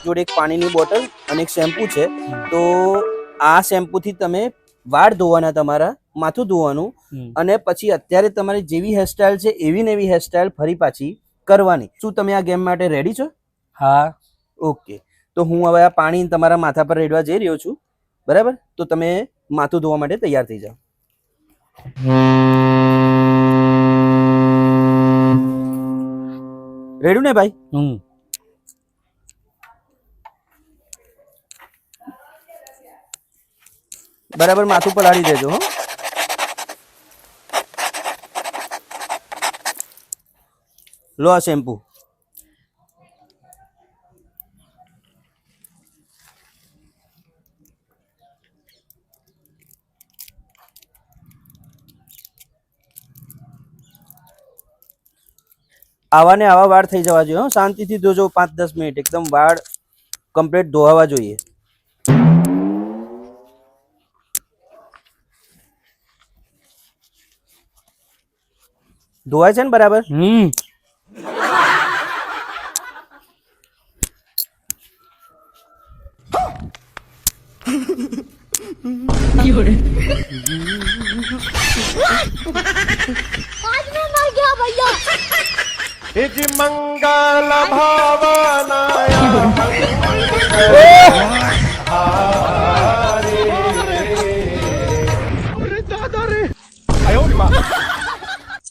જોડે એક પાણીની બોટલ અને એક શેમ્પુ છે. તો આ શેમ્પુથી તમે વાળ ધોવાના, તમારા માથું ધોવાનું, અને પછી અત્યારે તમારી જેવી હેરસ્ટાઈલ છે એવી ને એવી હેરસ્ટાઈલ ફરી પાછી કરવાની. શું તમે આ ગેમ માટે રેડી છો? હા. ઓકે, તો હું હવે આ પાણી તમારા માથા પર રેડવા જઈ રહ્યો છું. બરાબર, તો તમે માથું ધોવા માટે તૈયાર થઈ જાઓ. રેડું ને ભાઈ? બરાબર, માથું પલાળી દેજો. હો, લો આ શેમ્પુ. આવા ને આવા વાળ થઈ જવા જોઈએ. શાંતિથી ધોજો, 5-10 મિનિટ. એકદમ વાળ કમ્પ્લીટ ધોવા જોઈએ. ધોવાય છે ને બરાબર? आज मैं मर गया भैया. इति मंगल भावनाया